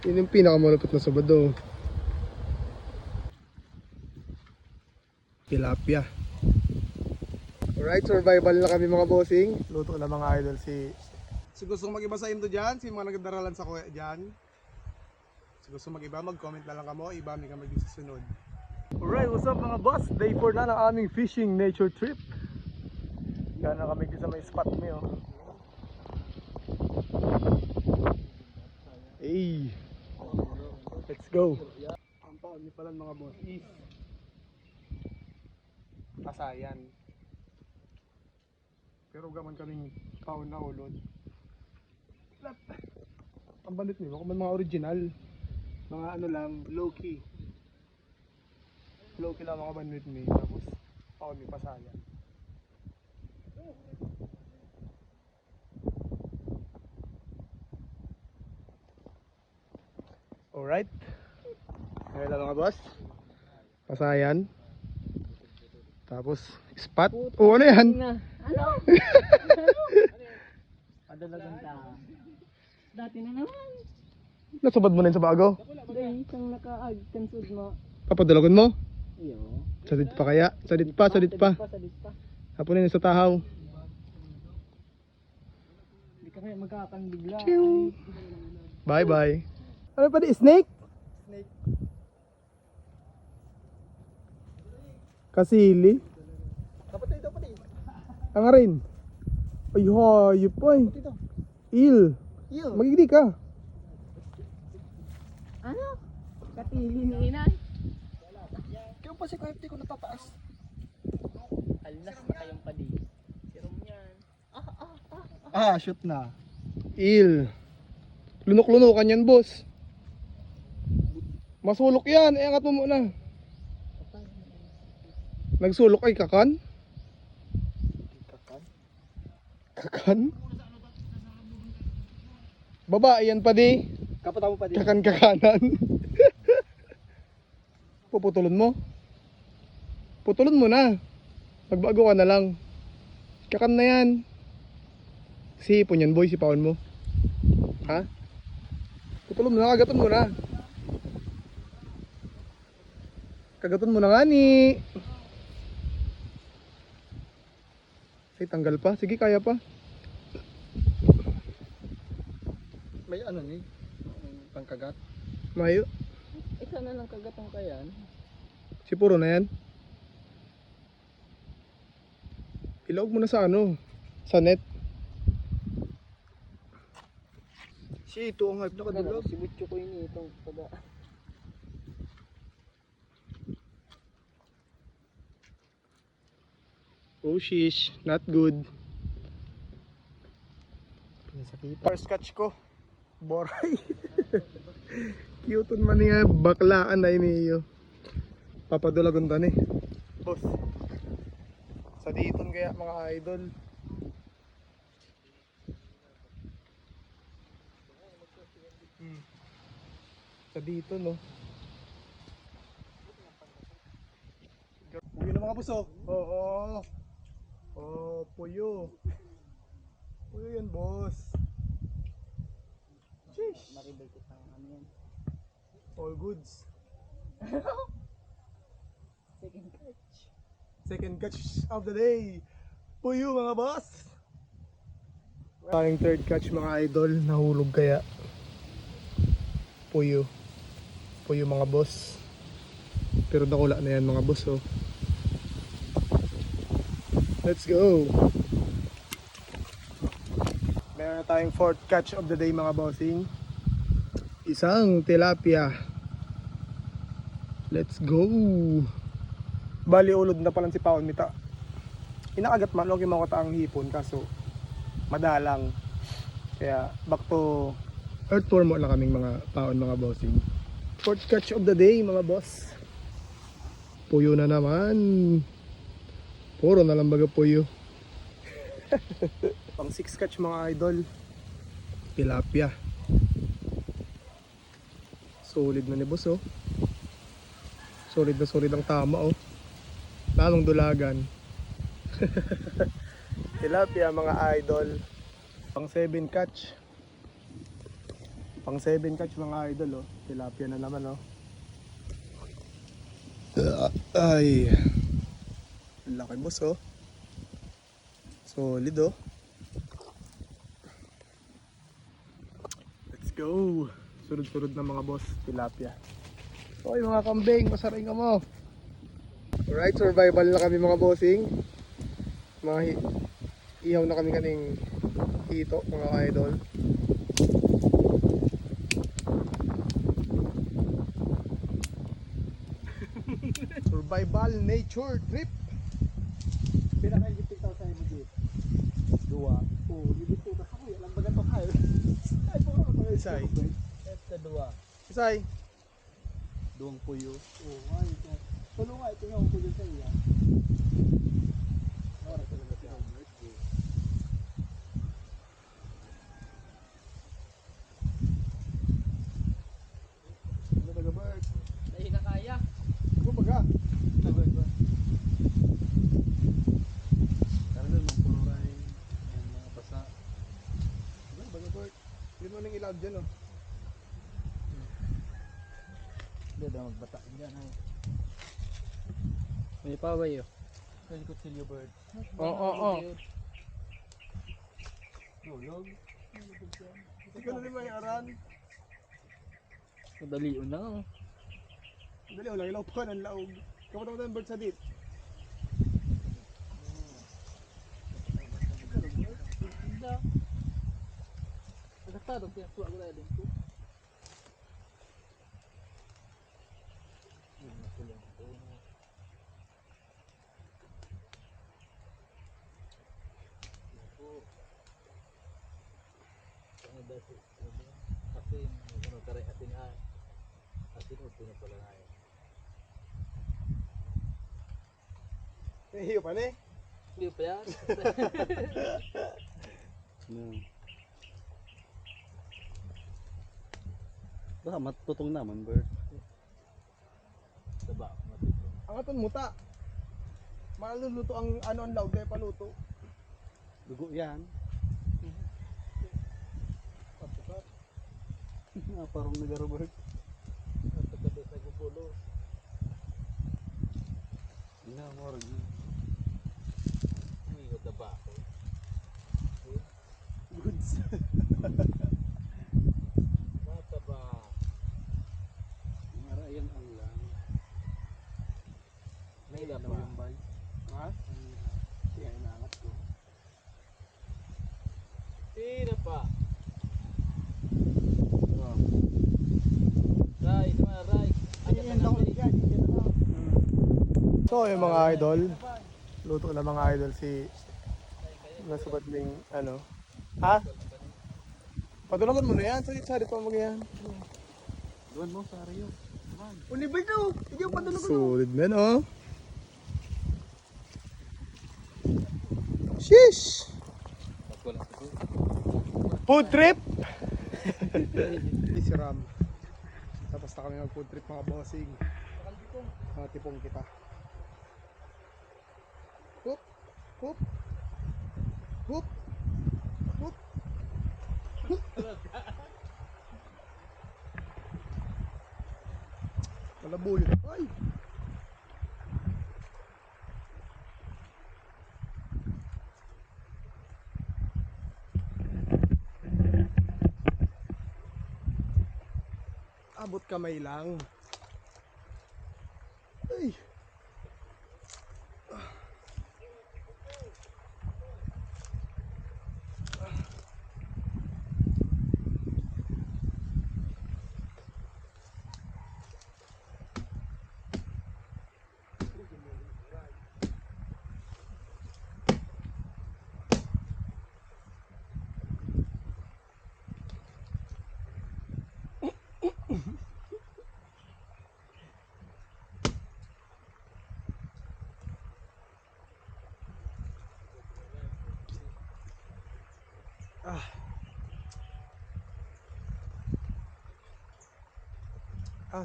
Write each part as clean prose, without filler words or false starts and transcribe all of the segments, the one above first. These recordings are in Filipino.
Yun yung pinakamalapit na sabado. Tilapia. Alright, survival na kami mga bossing. Luto na mga idol si gustong mag-iba sa Indo dyan, si mga nagdaralan sa kuya dyan. Si gustong mag-iba, mag-comment na lang kamo, iba may kami sa sunod. Alright, what's up mga boss? Day 4 na ng aming fishing nature trip. Yan na kami sa may spot niyo. Hey, let's go. Ang paon niyo pala mga boss is Kasayan. Pero gaman kaming kaon na ulod. Ang balit niyo, kung mga original, mga ano lang, low key. Low key lang mga banit niyo, tapos kaon ni Pasayan. Alright. Ngayon lang mga boss. Pasayan. Tapos spot. Oh, ano yan? Ano? Padalagan ka. Dati na naman. Nasubad mo na yun sa bago? Hindi, isang naka-cancel mo. Papadalagon mo? Iyo. Sadit pa kaya? Sadit pa. Sadit pa. Hapunin yun sa tahaw. Hindi ka ngayon magkakambigla. Bye bye. Ano pa di? Snake? Snake. Kasili. Kapatid. Ang rin. Ay, hayop po eh. Il. Magigdi ka. Ano? Katili ni inay. Kaya pa si KFT ko natataas. Alas na kayong padi. Sirom yan. Shoot na. Il. Lunok-lunokan yan, boss. Masulok yan. Angat mo muna. Nagsulok ay kakan? Kakan? Babae yan pa di. Kapata mo padi. Kakan kakanan. Puputulon mo? Putulon mo na. Magbago ka na lang. Kakan na yan. Sipon yan boy, sipawan mo. Ha? Putulon mo na, kagaton mo na. Kagaton mo na nga ni. Ay, tanggal pa. Sige, kaya pa. May ano ni? Pangkagat. Mayo. Isa na lang kagatong kayan. Si puro na yan. Ilawag mo na sa ano? Sa net. Si ito ang hype na kadulog. Si Butcho ko ini itong taga. Oh shish, not good. First catch ko. Boray. Cute man niya, baklaan na iniyo. Papadulagon ta ni. Boss. Sa diton kaya mga idol. Sa dito no. Puyo na mga buso. Oo. Oh, puyo. Puyo yan, boss. Sheesh. Maribay ko sa ano yan. All goods. Second catch. Second catch of the day. Puyo mga boss. Tayong third catch mga idol. Nahulog kaya. Puyo. Puyo mga boss. Pero nakula na yan mga boss oh. Let's go. Meron na tayong fourth catch of the day mga bossing. Isang tilapia. Let's go. Bali ulod na palang si Paon Mita. Inakagat man okay mga kataang hipon kaso madalang. Kaya back to earthworm na kaming mga paon mga bossing. Fourth catch of the day mga boss. Puyo na naman. Puro na lang baga puyo. Pang 6 catch mga idol. Tilapia. Solid na ni boss oh. Solid na solid ang tama oh. Lalong dulagan. Tilapia mga idol. Pang 7 catch. Pang 7 catch mga idol, oh. Tilapia na naman, oh. Ay. Ang laki, boss, oh. Solid, oh. Let's go. Sunod-sunod na mga boss, tilapia. Hoy mga kambing, masaring ka mo. Alright, survival na kami mga bossing. Ihaw na kami kaning hito mga idol. Survival nature trip. Pinakaigit ikaw sa mo dito. Dua. Oo, dito ka ako. Alam ba ganito kayo? Ay, po ako mga Isay. Ito dua. Isay. Duwang puyo. Oo, ay ito. Tulo nga, ito yung puyo sa iya. Ora talaga siya. Ano ba Bert? Dahil na kaya. Ano ba ga? Tagod ba? Talaga ng puluray. Ang mga basa. Ano ba Bert? Hindi mo nang ilog dyan, oh. Hindi na magbata. Diyan ay. May paway oh. Kutsilyo bird. Oo. Tulog. Hindi ko na rin may aran. Madali na. Dali, wala ilaw pa ng laog. Kamuta mo tayong bird sa dit. Hindi. Nagkatado kaya tuwa ko tayo dito. Kasi yung taray atin ay atin o pinapala na yun. Nahihiyo pa na eh. Hindi pa yan. Baka matutong naman bird. Saba, matutong. Ang aton muta. Maluluto ang ano ang laog kaya paluto. Dugo yan. Parang nagaro bird. At pagkabit na gugulo. Hindi na morag na. Hindi ko taba ako. Goods. Mataba. Marayan ang lang. May ilaw yung bay. Ha? Kaya inaangat ko. Sino pa? Wow. Ray, sama Ray. Agad na natin. So yung mga idol, luto na mga idol si nasubat ning ano. Ha? Padulagan mo na yan, sari pa mo yan. Doon mo sa Rio. Man. Unibay daw, hindi yung padulagan mo. Solid men oh. Sheesh! Food trip! Si Ram. Tapos na kami mag food trip mga bossing. Mga tipong kita. Hoop! Hoop! Hoop! Hoop! Malabuyo. Ay! Abot kamay lang. Ay!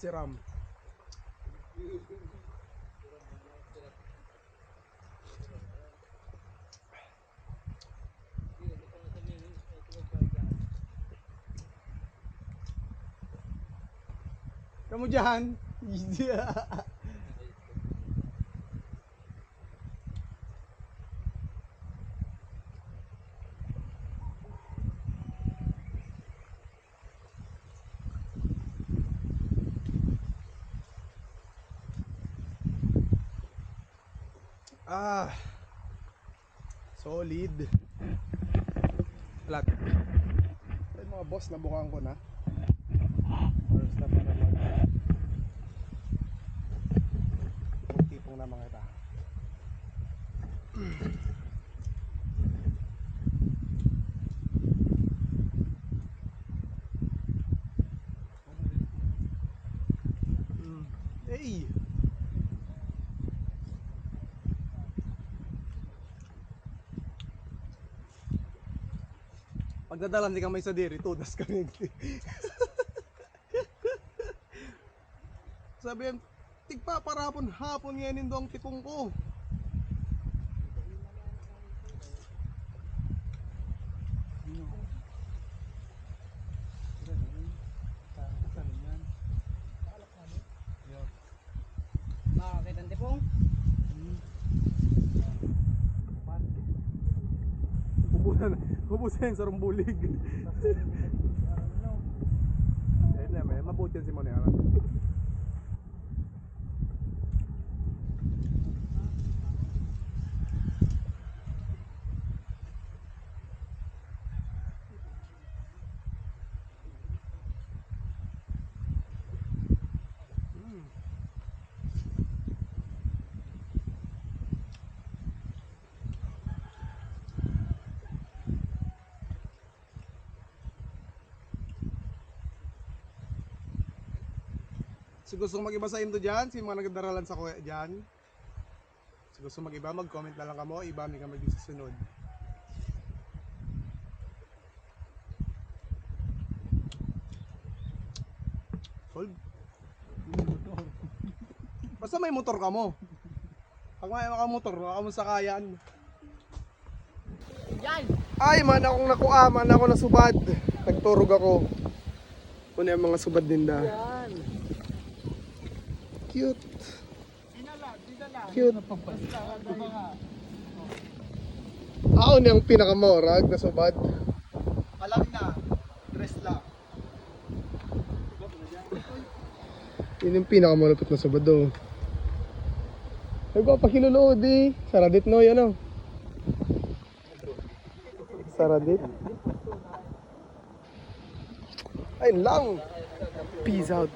Si Ram. Kamu dyan. Ah, solid. Flat. Ay, mga boss, nabukaan ko na. Oras na para tipong na mga ita. Hey! Pagdadalan di ka may sa diri, tudas ka rin. Sabi yan, tigpa para hapon ngayon do ang tipong ko. Makakakita ang tipong. Ubusan sa rumbulig. Eh na, may mabuti yan si Monera. Si gusto mag-iba sa Indo dyan, si mga nagdaralan sa kuya dyan. Si gusto mag-iba, mag-comment na lang kamo, iba may ka mag-susunod. Solve. Basta may motor ka mo. Pag may makamotor, makamusakayan. Yan! Ay man, akong nakuha, man ako nasubad. Nagturog ako. Una yung mga subad din da. Yan! Cute. Cute. Ako niyang pinakamorag na subad. Alam na, dress lang. Yun yung pinakamalapit na subad do. Nagpapakilulod eh. Saradit no, yan o. Saradit. Ayun lang. Peace out.